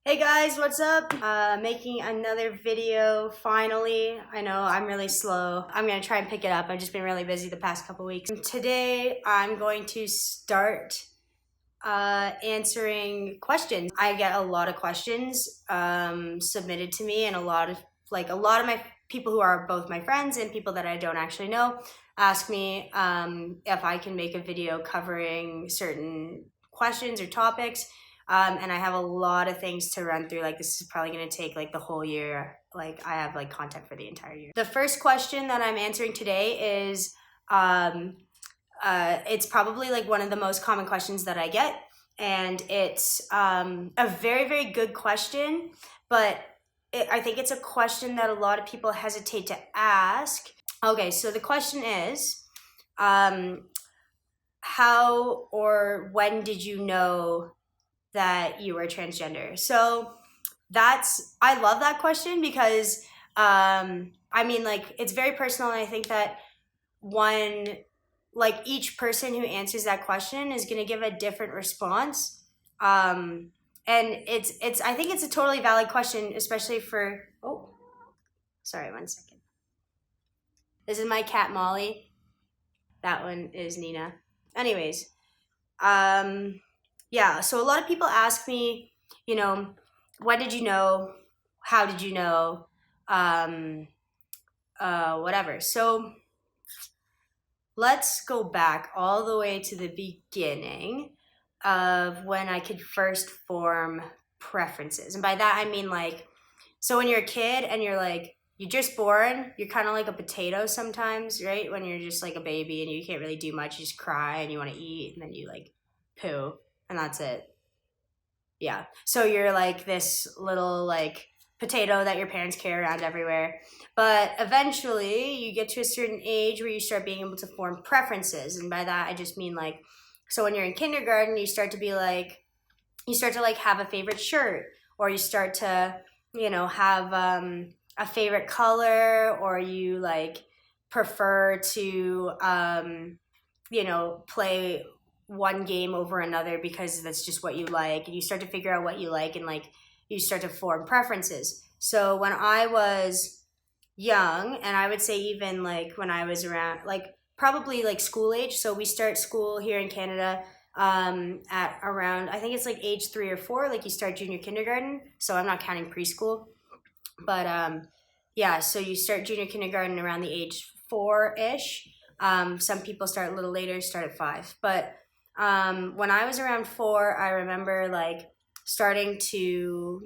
Hey guys, what's up? Making another video finally. I know I'm really slow. I'm gonna try and pick it up. I've just been really busy the past couple weeks. Today I'm going to start answering questions. I get a lot of questions submitted to me, and a lot of my people who are both my friends and people that I don't actually know ask me if I can make a video covering certain questions or topics. And I have a lot of things to run through. Like, this is probably going to take like the whole year. Like, I have like content for the entire year. The first question that I'm answering today is it's probably like one of the most common questions that I get, and it's a very, very good question, but I think it's a question that a lot of people hesitate to ask. Okay, so the question is, how or when did you know that you were transgender? So I love that question because it's very personal, and I think that each person who answers that question is going to give a different response. And I think it's a totally valid question, especially for, oh, sorry, 1 second. This is my cat Molly. That one is Nina. Anyways, yeah, so a lot of people ask me, when did you know? How did you know? Whatever. So let's go back all the way to the beginning of when I could first form preferences. And by that, I mean so when you're a kid and you're just born, you're kind of like a potato sometimes, right? When you're just like a baby and you can't really do much, you just cry and you want to eat, and then you poo, and that's it. Yeah. So you're like this little potato that your parents carry around everywhere. But eventually you get to a certain age where you start being able to form preferences. And by that, I just mean so when you're in kindergarten, you start to have a favorite shirt, or you start to, have a favorite color, or you prefer to, play one game over another because that's just what you like, and you start to figure out what you like, and you start to form preferences. So when I was young, and I would say even when I was around probably school age, so we start school here in Canada at around, I think it's age 3 or 4, you start junior kindergarten, so I'm not counting preschool, but yeah, so you start junior kindergarten around the age 4-ish. Some people start a little later, start at 5, but when I was around 4, I remember starting to,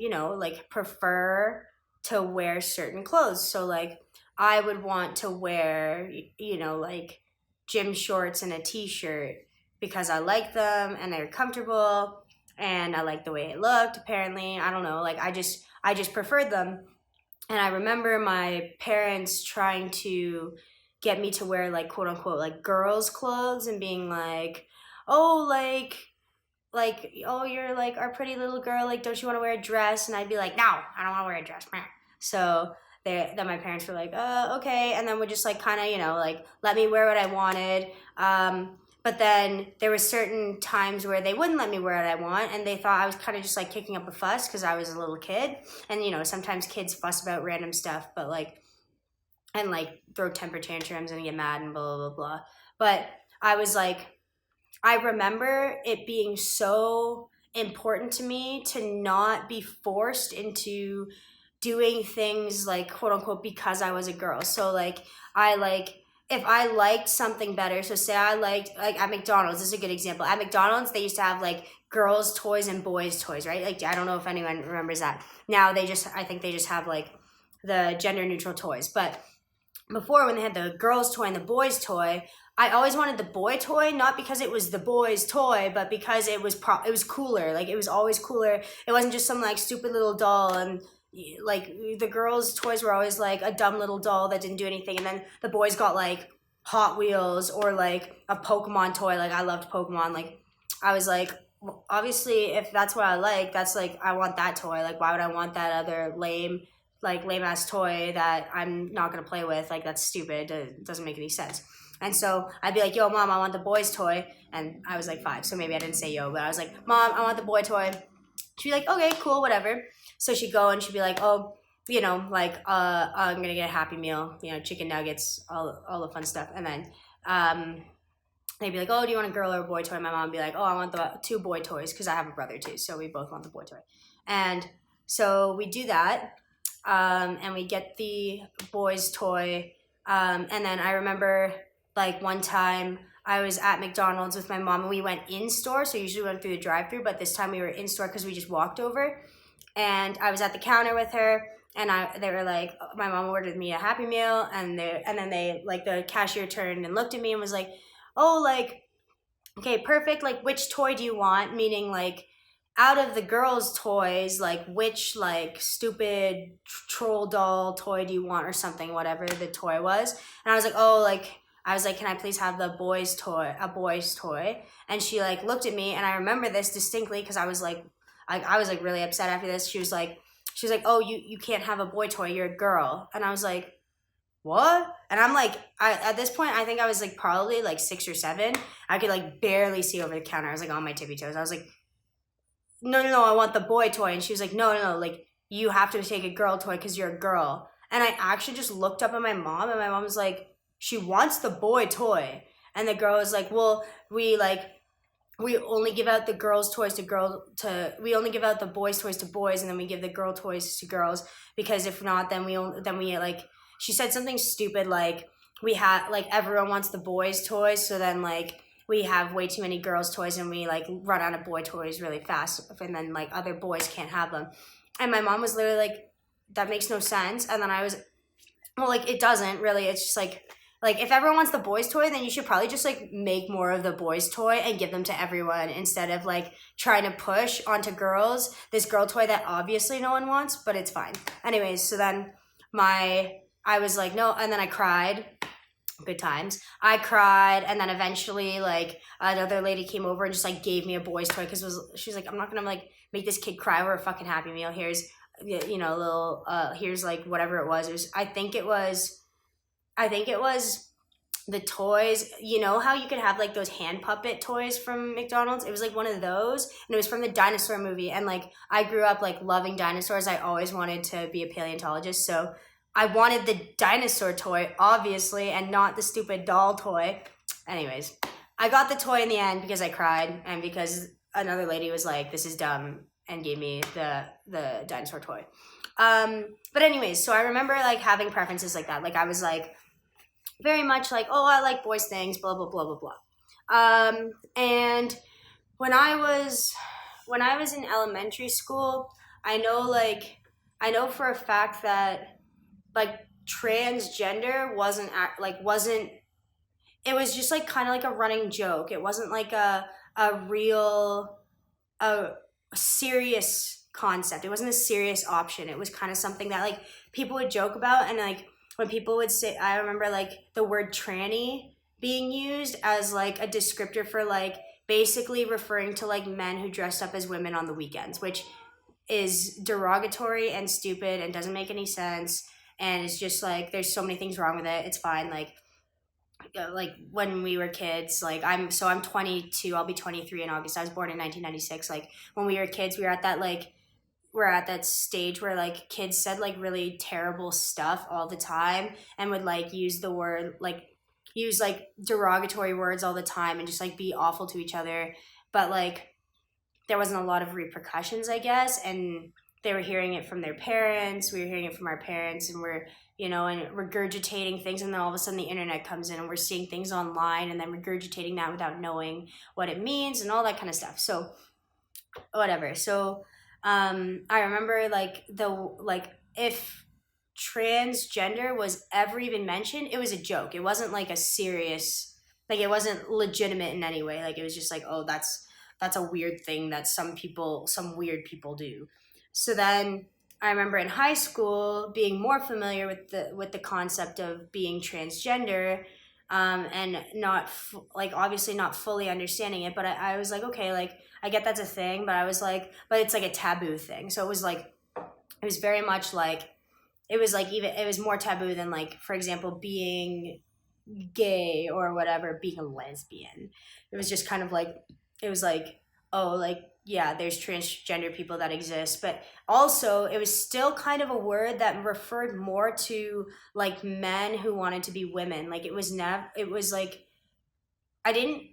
prefer to wear certain clothes. So I would want to wear, gym shorts and a t-shirt because I like them and they're comfortable and I like the way it looked, apparently. I don't know, I just preferred them. And I remember my parents trying to get me to wear quote unquote girls' clothes, and being oh, oh, you're our pretty little girl, don't you want to wear a dress? And I'd be like, no, I don't want to wear a dress. So then my parents were okay, and then would just kind of let me wear what I wanted. But then there were certain times where they wouldn't let me wear what I want, and they thought I was kind of just kicking up a fuss because I was a little kid. And sometimes kids fuss about random stuff, but and throw temper tantrums and get mad and blah blah blah blah. But I was I remember it being so important to me to not be forced into doing things quote unquote because I was a girl. So if I liked something better, so say I liked at McDonald's, this is a good example. At McDonald's, they used to have girls' toys and boys' toys, right? I don't know if anyone remembers that. Now I think they just have the gender neutral toys. But before, when they had the girls' toy and the boys' toy, I always wanted the boy toy, not because it was the boys' toy, but because it was cooler. It was always cooler. It wasn't just some stupid little doll. And the girls' toys were always a dumb little doll that didn't do anything. And then the boys got Hot Wheels or a Pokemon toy. I loved Pokemon. I was well, obviously, if that's what I like, that's I want that toy. Why would I want that other lame ass toy that I'm not gonna play with? That's stupid. It doesn't make any sense. And so I'd be yo, Mom, I want the boys' toy. And I was 5, so maybe I didn't say yo, but I was Mom, I want the boy toy. She'd be like, okay, cool, whatever. So she'd go and she'd be like, oh, like I'm gonna get a Happy Meal, chicken nuggets, all the fun stuff, and then they'd be like, oh, do you want a girl or a boy toy? My mom would be like, oh, I want the two boy toys because I have a brother too, so we both want the boy toy. And so we do that, and we get the boys toy, and then I remember like one time I was at McDonald's with my mom and we went in store, so usually we went through the drive-through, but this time we were in store because we just walked over, and I was at the counter with her. And they were like, my mom ordered me a Happy Meal, and then they like the cashier turned and looked at me and was like, oh, like, okay, perfect. Like, which toy do you want? Meaning, like, out of the girls' toys, like, which, like, stupid troll doll toy do you want or something, whatever the toy was. And I was like, oh, like, can I please have a boy's toy? And she, like, looked at me, and I remember this distinctly because I was, like, really upset after this. She was like, oh, you can't have a boy toy. You're a girl. And I was like, what? And I'm like, at this point, I think I was like probably like 6 or 7. I could like barely see over the counter. I was like on my tippy toes. I was like, no, I want the boy toy. And she was like, no, like you have to take a girl toy because you're a girl. And I actually just looked up at my mom, and my mom was like, she wants the boy toy. And the girl was like, well, we only give out the girls' toys we only give out the boys' toys to boys, and then we give the girl toys to girls, because if not, then we like, she said something stupid like we have like everyone wants the boys' toys, so then like we have way too many girls' toys and we like run out of boy toys really fast, and then like other boys can't have them. And my mom was literally like, that makes no sense. And then I was, well, like it doesn't really. It's just like if everyone wants the boys' toy, then you should probably just like make more of the boys' toy and give them to everyone, instead of like trying to push onto girls this girl toy that obviously no one wants, but it's fine. Anyways, so then I was like, no, and then I cried. Good times. I cried, and then eventually like another lady came over and just like gave me a boy's toy because she was like, I'm not gonna like make this kid cry over a fucking Happy Meal. Here's a little here's like whatever it was. I think it was the toys. You know how you could have like those hand puppet toys from McDonald's? It was like one of those, and it was from the dinosaur movie. And like I grew up like loving dinosaurs. I always wanted to be a paleontologist, so I wanted the dinosaur toy, obviously, and not the stupid doll toy. Anyways, I got the toy in the end because I cried and because another lady was like, this is dumb, and gave me the dinosaur toy. But anyways, so I remember like having preferences like that. Like I was like very much like, oh, I like boys things, blah, blah, blah, blah, blah. And when I was in elementary school, I know for a fact that like transgender wasn't it was just like kind of like a running joke. It wasn't like a real serious concept. It wasn't a serious option. It was kind of something that like people would joke about, and like when people would say, I remember like the word tranny being used as like a descriptor for like basically referring to like men who dressed up as women on the weekends, which is derogatory and stupid and doesn't make any sense. And it's just like there's so many things wrong with it. It's fine. Like when we were kids, like I'm 22. I'll be 23 in August. I was born in 1996. Like when we were kids, we're at that stage where like kids said like really terrible stuff all the time and would like use derogatory words all the time and just like be awful to each other. But like there wasn't a lot of repercussions, I guess, and they were hearing it from their parents, we were hearing it from our parents, and we're, and regurgitating things, and then all of a sudden the internet comes in and we're seeing things online and then regurgitating that without knowing what it means and all that kind of stuff. So whatever. So I remember if transgender was ever even mentioned, it was a joke. It wasn't like a serious, like it wasn't legitimate in any way. Like it was just like, oh, that's a weird thing that some weird people do. So then I remember in high school being more familiar with the concept of being transgender, and not obviously not fully understanding it, but I was like, okay, like I get that's a thing, but I was like, but it's like a taboo thing. So it was very much like, it was more taboo than like, for example, being gay or whatever, being a lesbian. It was just kind of like, it was like, oh, like yeah, there's transgender people that exist, but also it was still kind of a word that referred more to like men who wanted to be women. Like it was like I didn't,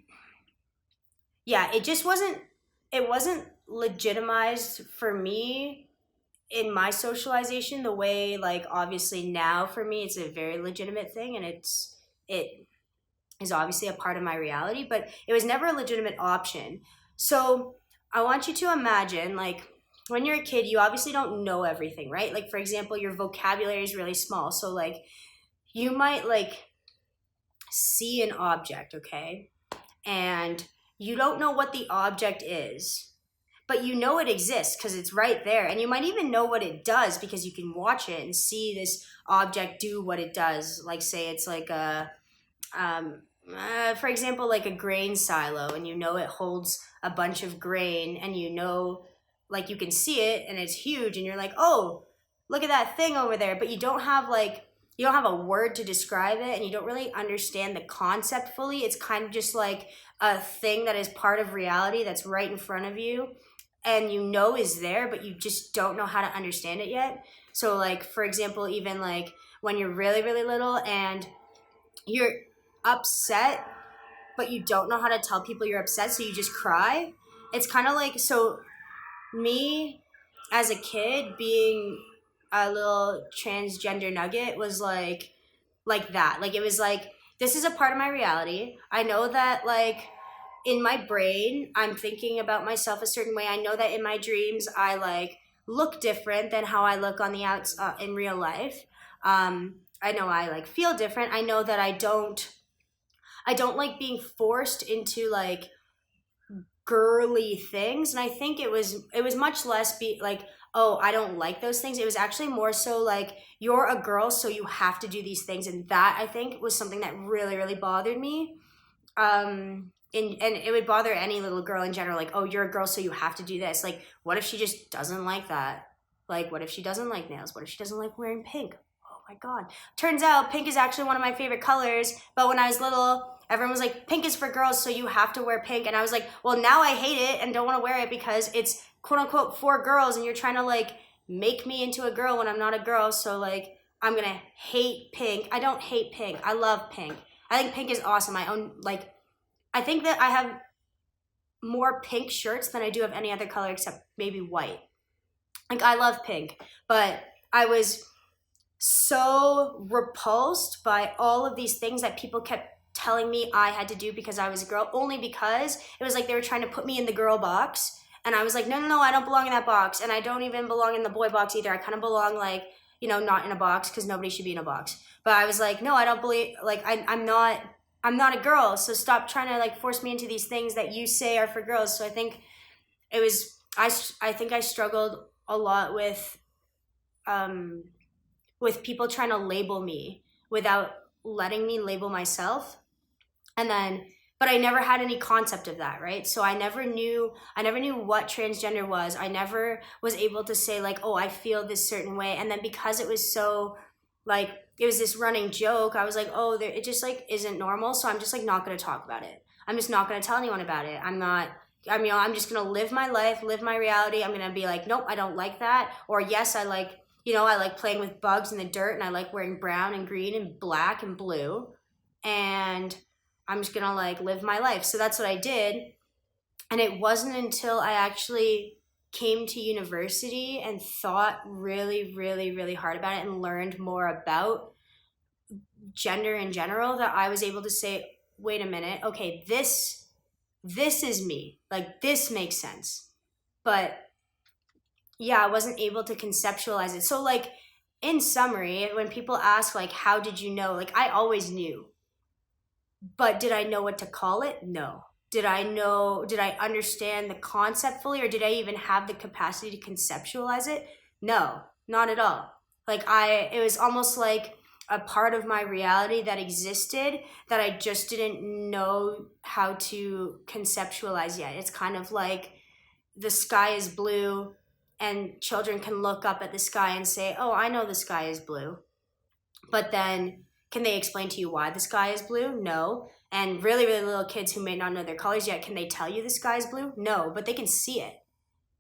yeah, it wasn't legitimized for me in my socialization the way like obviously now for me it's a very legitimate thing, and it is obviously a part of my reality, but it was never a legitimate option. So I want you to imagine like when you're a kid, you obviously don't know everything, right? Like for example, your vocabulary is really small. So like you might like see an object, okay? And you don't know what the object is, but you know it exists because it's right there. And you might even know what it does because you can watch it and see this object do what it does. Like say it's like a for example, like a grain silo, and you know it holds a bunch of grain, and you know, like you can see it, and it's huge, and you're like, oh, look at that thing over there, but you don't have a word to describe it, and you don't really understand the concept fully. It's kind of just like a thing that is part of reality that's right in front of you, and you know is there, but you just don't know how to understand it yet. So, like for example, even like when you're really really little and you're upset but you don't know how to tell people you're upset, so you just cry. It's kind of like, so me as a kid being a little transgender nugget was like that. Like it was like, this is a part of my reality. I know that like in my brain I'm thinking about myself a certain way. I know that in my dreams I like look different than how I look on the outs in real life. I know I like feel different. I know that I don't like being forced into like girly things, and I think it was much less be like, oh, I don't like those things. It was actually more so like, you're a girl so you have to do these things, and that I think was something that really really bothered me. And it would bother any little girl in general, like, oh, you're a girl so you have to do this. Like what if she just doesn't like that? Like what if she doesn't like nails? What if she doesn't like wearing pink? Oh my god. Turns out pink is actually one of my favorite colors, but when I was little everyone was like, pink is for girls so you have to wear pink, and I was like, well, now I hate it and don't want to wear it because it's quote unquote for girls, and you're trying to like make me into a girl when I'm not a girl. So like I'm gonna hate pink. I don't hate pink, I love pink. I think pink is awesome. I own like, I think that I have more pink shirts than I do of any other color except maybe white. Like I love pink, but I was so repulsed by all of these things that people kept telling me I had to do because I was a girl, only because it was like they were trying to put me in the girl box. And I was like, no, no, no, I don't belong in that box. And I don't even belong in the boy box either. I kind of belong like, you know, not in a box because nobody should be in a box. But I was like, no, I don't believe, like, I'm not a girl. So stop trying to like force me into these things that you say are for girls. So I think it was, I think I struggled a lot um, with people trying to label me without letting me label myself. And then, but I never had any concept of that, right? So I never knew what transgender was. I never was able to say like, oh, I feel this certain way. And then because it was so like, it was this running joke, I was like, oh, it just like isn't normal. So I'm just like not going to talk about it. I'm just not going to tell anyone about it. I'm just going to live my life, live my reality. I'm going to be like, nope, I don't like that. Or yes, I like, you know, I like playing with bugs in the dirt, and I like wearing brown and green and black and blue. And I'm just gonna like live my life. So that's what I did. And it wasn't until I actually came to university and thought really, really, really hard about it and learned more about gender in general that I was able to say, wait a minute, okay, this is me. Like this makes sense. But yeah, I wasn't able to conceptualize it. So like in summary, when people ask like how did you know? Like I always knew. But did I know what to call it? No. Did I understand the concept fully, or did I even have the capacity to conceptualize it? No, not at all. Like it was almost like a part of my reality that existed that I just didn't know how to conceptualize yet. It's kind of like the sky is blue and children can look up at the sky and say, oh, I know the sky is blue. But then Can they explain to you why the sky is blue? No. And really, really little kids who may not know their colors yet, can they tell you the sky is blue? No, but they can see it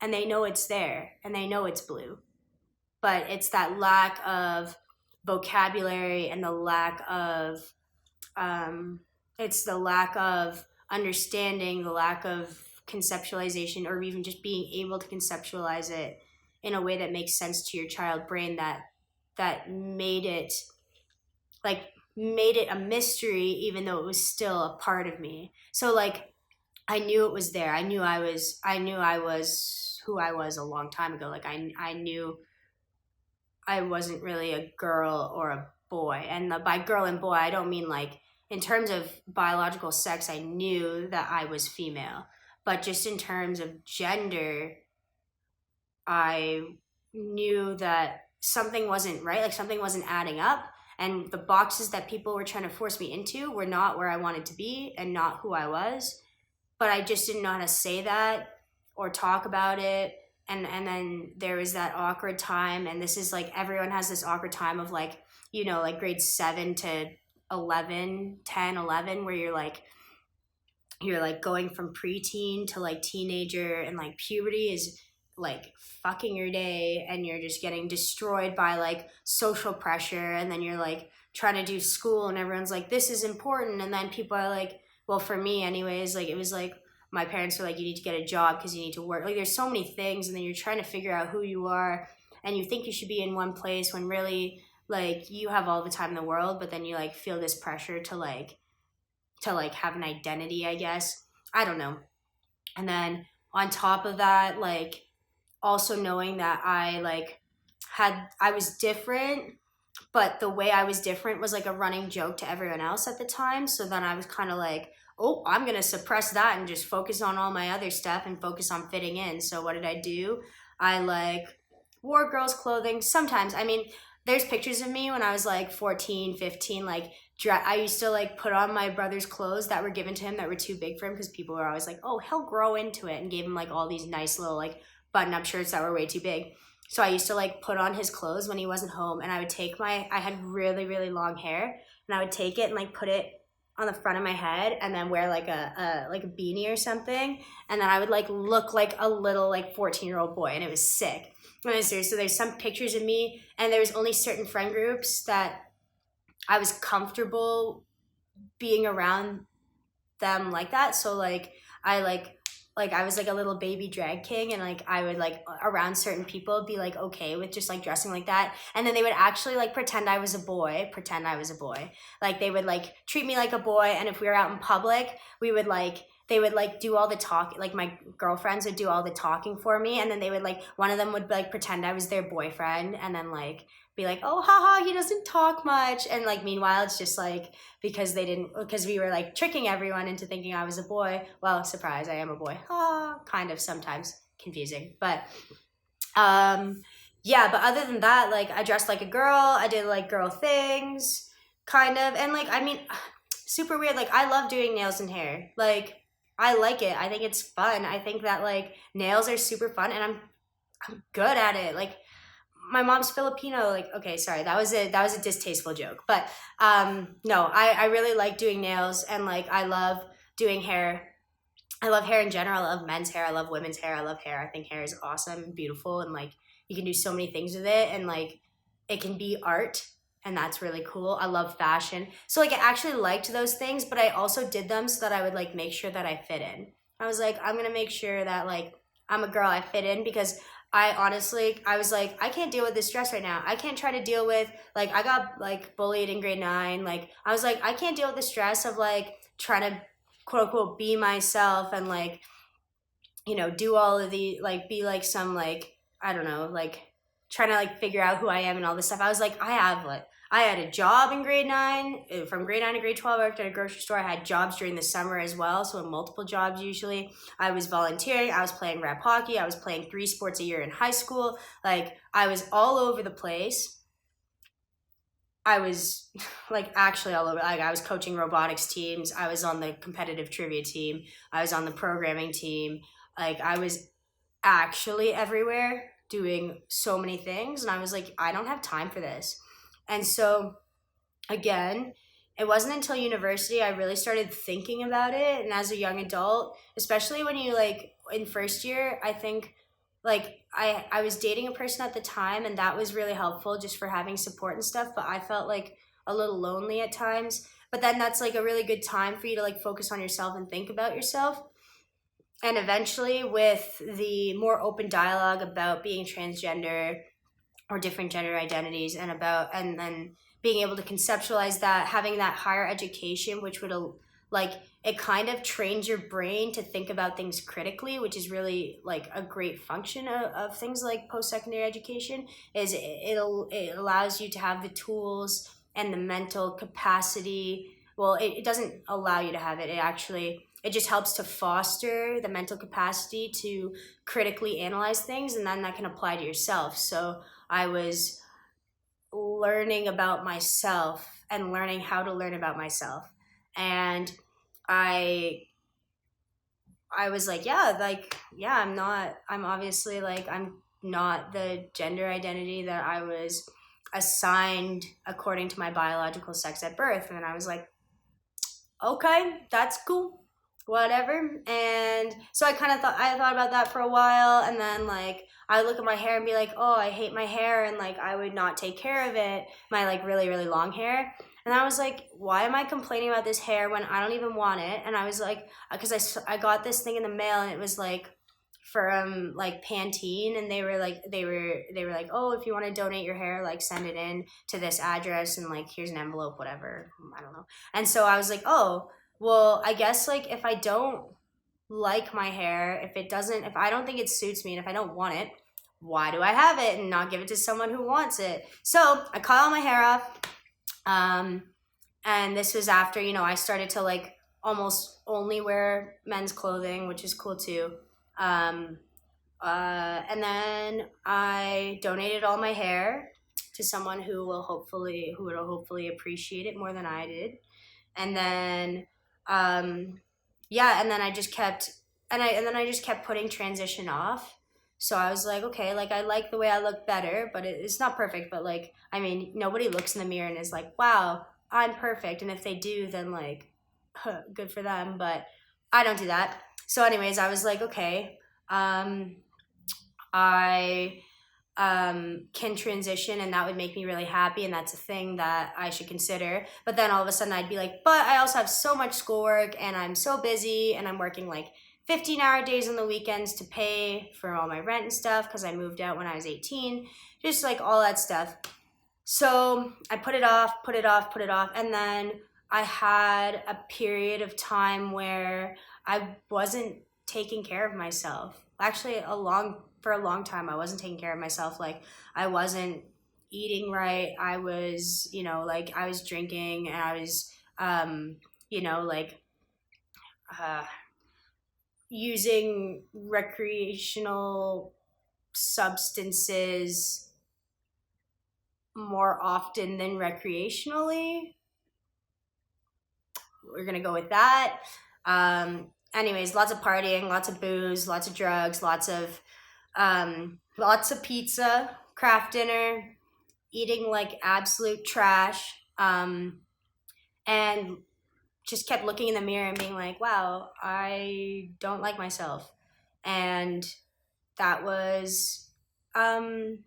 and they know it's there and they know it's blue. But it's that lack of vocabulary and the lack of, it's the lack of understanding, the lack of conceptualization, or even just being able to conceptualize it in a way that makes sense to your child brain, that made it like made it a mystery even though it was still a part of me. So like I knew it was there. I knew I was who I was a long time ago. Like I knew I wasn't really a girl or a boy. And by girl and boy, I don't mean like in terms of biological sex, I knew that I was female. But just in terms of gender, I knew that something wasn't right, like something wasn't adding up. And the boxes that people were trying to force me into were not where I wanted to be and not who I was. But I just didn't know how to say that or talk about it. And then there was that awkward time. And this is like everyone has this awkward time of like, you know, like grade 7 to 11, 10, 11, where you're like going from preteen to like teenager, and like puberty is like fucking your day, and you're just getting destroyed by like social pressure, and then you're like trying to do school and everyone's like this is important, and then people are like, well, for me anyways, like it was like my parents were like, you need to get a job because you need to work. Like there's so many things, and then you're trying to figure out who you are, and you think you should be in one place when really like you have all the time in the world, but then you like feel this pressure to like have an identity, I guess. I don't know. And then on top of that, like also knowing that I was different, but the way I was different was like a running joke to everyone else at the time. So then I was kind of like, oh, I'm going to suppress that and just focus on all my other stuff and focus on fitting in. So what did I do? I like wore girls' clothing sometimes. I mean, there's pictures of me when I was like 14, 15, like I used to like put on my brother's clothes that were given to him that were too big for him, because people were always like, oh, he'll grow into it, and gave him like all these nice little like button-up shirts that were way too big. So I used to like put on his clothes when he wasn't home, and I would take I had really, really long hair, and I would take it and like put it on the front of my head and then wear like a beanie or something, and then I would like look like a little like 14-year-old boy, and it was sick. And I was serious. So there's some pictures of me, and there was only certain friend groups that I was comfortable being around them like that. So like I I was like a little baby drag king, and like I would like around certain people be like okay with just like dressing like that, and then they would actually like pretend I was a boy. Like they would like treat me like a boy, and if we were out in public, we would like they would like do all the talk, like my girlfriends would do all the talking for me, and then they would like one of them would like pretend I was their boyfriend, and then like be like, oh haha, he doesn't talk much, and like meanwhile it's just like because we were like tricking everyone into thinking I was a boy. Well, surprise, I am a boy. Kind of sometimes confusing, but yeah, but other than that, like I dressed like a girl, I did like girl things kind of, and like I mean super weird, like I love doing nails and hair, like I like it, I think it's fun, I think that like nails are super fun, and I'm good at it. Like my mom's Filipino. Like, okay, sorry, that was a distasteful joke, but no, I really like doing nails, and like I love doing hair. I love hair in general. I love men's hair. I love women's hair. I love hair. I think hair is awesome and beautiful, and like you can do so many things with it, and like it can be art, and that's really cool. I love fashion, so like I actually liked those things, but I also did them so that I would like make sure that I fit in. I was like, I'm gonna make sure that like I'm a girl, I fit in, because I was like, I can't deal with this stress right now. I can't try to deal with, like, I got, like, bullied in grade 9. Like, I was like, I can't deal with the stress of, like, trying to, quote unquote, be myself and, like, you know, do all of the, like, be, like, some, like, I don't know, like, trying to, like, figure out who I am and all this stuff. I was like, I had a job in grade 9. From grade 9 to grade 12, I worked at a grocery store. I had jobs during the summer as well, so multiple jobs usually. I was volunteering. I was playing rep hockey. I was playing 3 sports a year in high school. Like, I was all over the place. I was, like, actually all over. Like, I was coaching robotics teams. I was on the competitive trivia team. I was on the programming team. Like, I was actually everywhere doing so many things, and I was like, I don't have time for this. And so again. It wasn't until university I really started thinking about it. And as a young adult, especially when you like in first year, I think like I was dating a person at the time, and that was really helpful just for having support and stuff. But I felt like a little lonely at times. But then that's like a really good time for you to like focus on yourself and think about yourself. And eventually, with the more open dialogue about being transgender or different gender identities, and about and then being able to conceptualize that, having that higher education, which would like it kind of trains your brain to think about things critically, which is really like a great function of things like post-secondary education. Is it allows you to have the tools and the mental capacity. Well, it doesn't allow you to have it. It actually it just helps to foster the mental capacity to critically analyze things, and then that can apply to yourself. So I was learning about myself and learning how to learn about myself. And I I was like, I'm obviously like I'm not the gender identity that I was assigned according to my biological sex at birth. And I was like, okay, that's cool, whatever. And so I thought about that for a while, and then like I would look at my hair and be like, oh, I hate my hair, and like I would not take care of it, my like really really long hair. And I was like, why am I complaining about this hair when I don't even want it? And I was like, because I got this thing in the mail, and it was like from like Pantene, and they were like, oh, if you want to donate your hair, like send it in to this address, and like here's an envelope, whatever, I don't know. And so I was like, oh, well, I guess like if I don't like my hair, if I don't think it suits me, and if I don't want it, why do I have it and not give it to someone who wants it? So I cut all my hair off. um and this was after, I started to like almost only wear men's clothing, which is cool too. um and then I donated all my hair to someone who would hopefully appreciate it more than I did. And then yeah, and then I just kept and then I just kept putting transition off. So I was like, okay, like I like the way I look better, but it's not perfect. But like, I mean, nobody looks in the mirror and is like, wow, I'm perfect. And if they do, then like, good for them. But I don't do that. So, anyways, I was like, okay, um, I can transition, and that would make me really happy, and that's a thing that I should consider. But then all of a sudden I'd be like, but I also have so much schoolwork, and I'm so busy, and I'm working like 15-hour days on the weekends to pay for all my rent and stuff because I moved out when I was 18, just like all that stuff. So I put it off, put it off, put it off, and then I had a period of time where I wasn't taking care of myself. Actually, for a long time, I wasn't taking care of myself. Like I wasn't eating right. I was, like I was drinking, and I was, like uh, using recreational substances more often than recreationally. We're gonna go with that. Anyways, lots of partying, lots of booze, lots of drugs, lots of pizza, craft dinner, eating like absolute trash, and just kept looking in the mirror and being like, wow, I don't like myself. And that was um,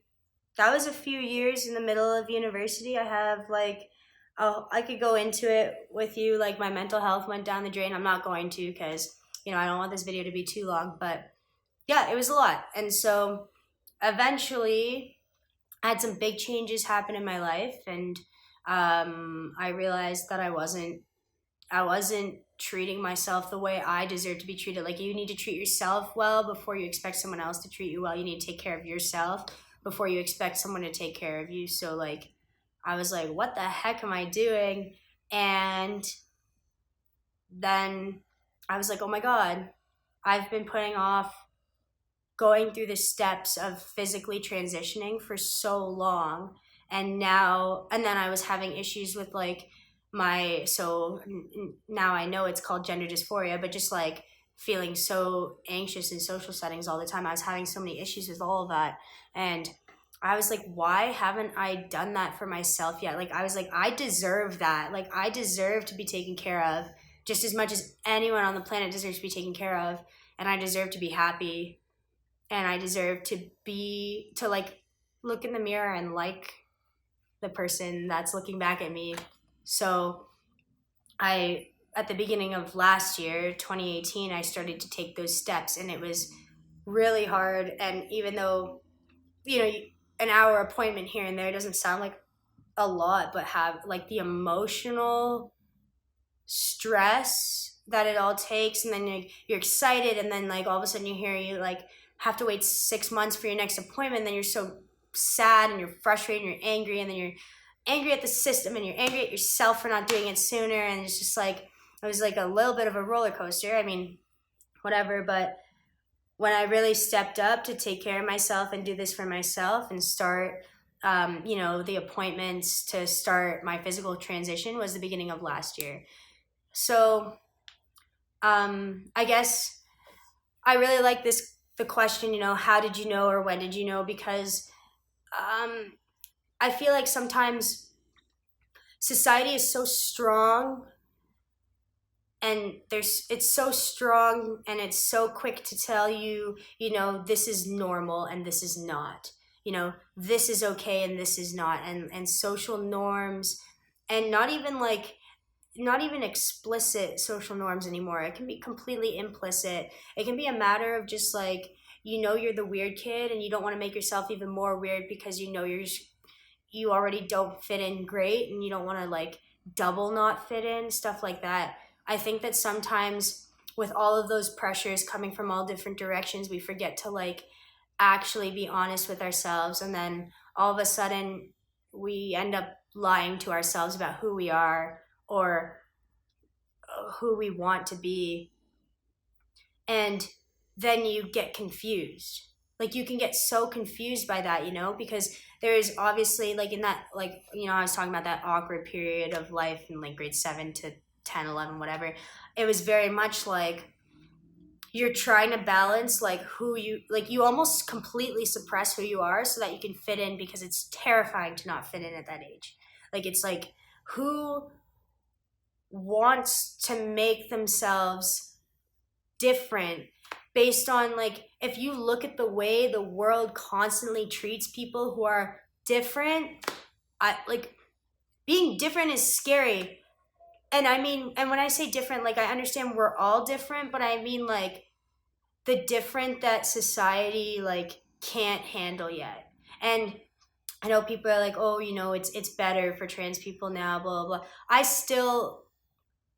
that was a few years in the middle of university. I have like, oh, I could go into it with you. Like my mental health went down the drain. I'm not going to because I don't want this video to be too long. But yeah, it was a lot. And so eventually, I had some big changes happen in my life, and I realized that I wasn't treating myself the way I deserve to be treated. Like you need to treat yourself well before you expect someone else to treat you well. You need to take care of yourself before you expect someone to take care of you. So like I was like, what the heck am I doing? And then I was like, oh my God, I've been putting off going through the steps of physically transitioning for so long. And then I was having issues with like now I know it's called gender dysphoria, but just like feeling so anxious in social settings all the time. I was having so many issues with all of that. And I was like, why haven't I done that for myself yet? Like, I was like, I deserve that. Like, I deserve to be taken care of just as much as anyone on the planet deserves to be taken care of. And I deserve to be happy. And I deserve to like look in the mirror and like the person that's looking back at me. So at the beginning of last year, 2018, I started to take those steps, and it was really hard. And even though, you know, an hour appointment here and there doesn't sound like a lot, but have like the emotional stress that it all takes, and then you're excited, and then like all of a sudden you like have to wait 6 months for your next appointment, and then you're so sad and you're frustrated and you're angry, and then you're angry at the system and you're angry at yourself for not doing it sooner, and it's just like it was like a little bit of a roller coaster. I mean, whatever, but when I really stepped up to take care of myself and do this for myself and start, the appointments to start my physical transition was the beginning of last year. So, I guess I really like the question, how did you know or when did you know? Because I feel like sometimes society is so strong, and it's so strong, and it's so quick to tell you, this is normal and this is not, this is okay and this is not, and social norms, and not even explicit social norms anymore. It can be completely implicit. It can be a matter of just like, you're the weird kid and you don't want to make yourself even more weird because you already don't fit in great, and you don't want to like double not fit in, stuff like that. I think that sometimes with all of those pressures coming from all different directions, we forget to like actually be honest with ourselves, and then all of a sudden we end up lying to ourselves about who we are or who we want to be. And then you get confused. Like, you can get so confused by that, because there is obviously like in that, like, I was talking about that awkward period of life in like grade 7 to 10, 11, whatever. It was very much like you're trying to balance like who you almost completely suppress who you are so that you can fit in, because it's terrifying to not fit in at that age. Like, it's like, who wants to make themselves different based on, like, if you look at the way the world constantly treats people who are different, being different is scary. And I mean, and when I say different, like, I understand we're all different, but I mean like the different that society like can't handle yet. And I know people are like, oh, it's better for trans people now, blah blah blah. I still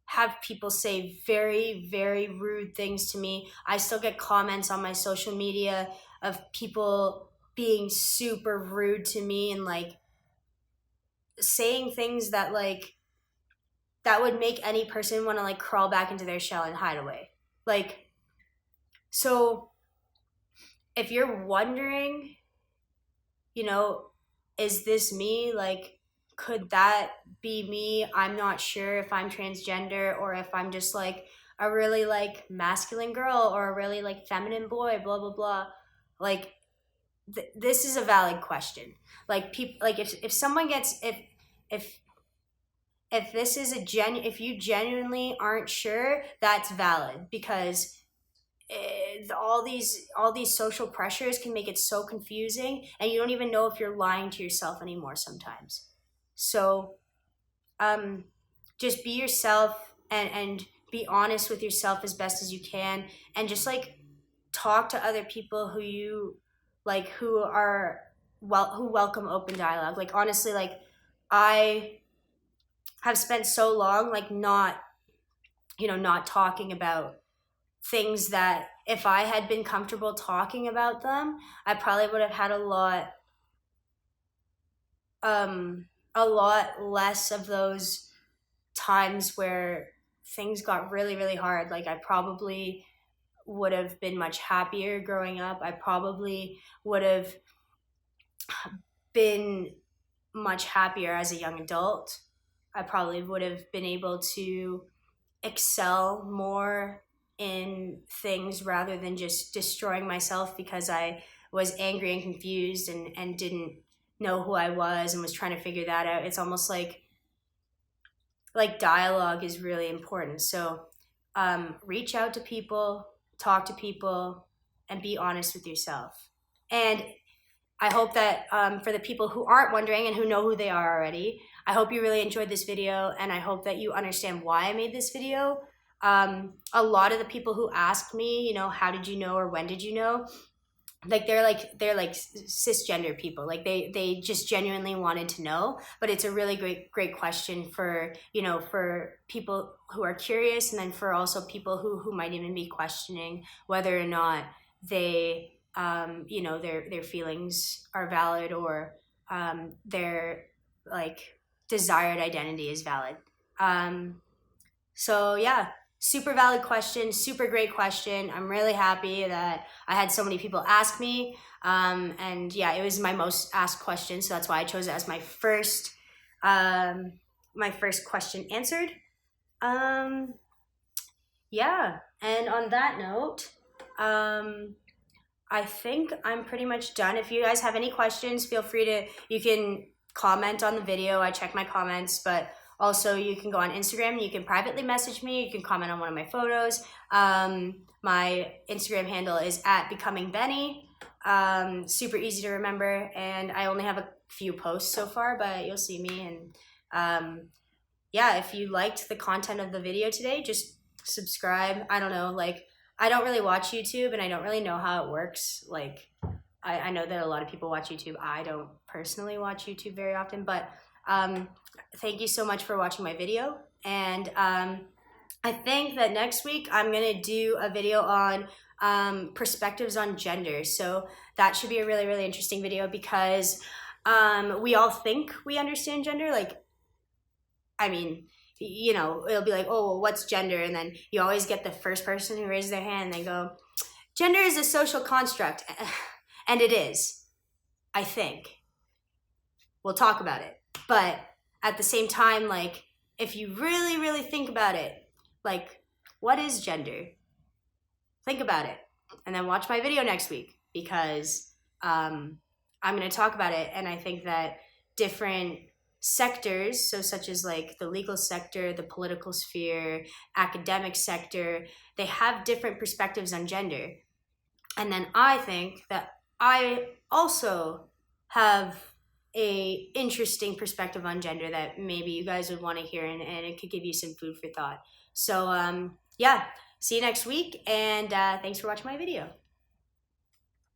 have people say very, very rude things to me. I still get comments on my social media of people being super rude to me and like saying things that like that would make any person want to like crawl back into their shell and hide away. Like, so if you're wondering, is this me? Like, could that be me? I'm not sure if I'm transgender or if I'm just like a really like masculine girl or a really like feminine boy, blah, blah, blah. Like, this is a valid question. Like, people, like if someone gets, if this is if you genuinely aren't sure, that's valid, because all these social pressures can make it so confusing, and you don't even know if you're lying to yourself anymore sometimes. So just be yourself, and be honest with yourself as best as you can, and just like talk to other people who you like, who welcome open dialogue. Like, honestly, like, I have spent so long like not talking about things that if I had been comfortable talking about them, I probably would have had a lot less of those times where things got really, really hard. Like, I probably would have been much happier growing up. I probably would have been much happier as a young adult. I probably would have been able to excel more in things rather than just destroying myself because I was angry and confused and didn't know who I was and was trying to figure that out. It's almost like dialogue is really important. So reach out to people, talk to people, and be honest with yourself. And I hope that for the people who aren't wondering and who know who they are already, I hope you really enjoyed this video, and I hope that you understand why I made this video. A lot of the people who asked me, you know, how did you know or when did you know? They're like cisgender people. Like they just genuinely wanted to know. But it's a really great question for, you know, for people who are curious, and then for also people who might even be questioning whether or not they you know, their feelings are valid, or their like desired identity is valid. So yeah, super valid question, super great question. I'm really happy that I had so many people ask me. And yeah, it was my most asked question, so that's why I chose it as my first question answered. Yeah, and on that note, I think I'm pretty much done. If you guys have any questions, feel free to, you can comment on the video. I check my comments, but also you can go on Instagram. You can privately message me. You can comment on one of my photos. My Instagram handle is @becomingbenny. Super easy to remember, and I only have a few posts so far, but you'll see me. And yeah, if you liked the content of the video today, just subscribe. I don't know, like, I don't really watch YouTube, and I don't really know how it works. Like, I know that a lot of people watch YouTube. I don't personally watch YouTube very often, but thank you so much for watching my video. And I think that next week I'm going to do a video on perspectives on gender. So that should be a really, really interesting video, because we all think we understand gender. Like, I mean, you know, it'll be like, oh, well, what's gender? And then you always get the first person who raises their hand and they go, gender is a social construct. And it is, I think. We'll talk about it. But at the same time, like, if you really, really think about it, like, what is gender? Think about it. And then watch my video next week, because I'm going to talk about it. And I think that different sectors, so such as like the legal sector, the political sphere, academic sector, they have different perspectives on gender. And then I think that I also have a interesting perspective on gender that maybe you guys would want to hear, and it could give you some food for thought. So yeah, see you next week, and thanks for watching my video.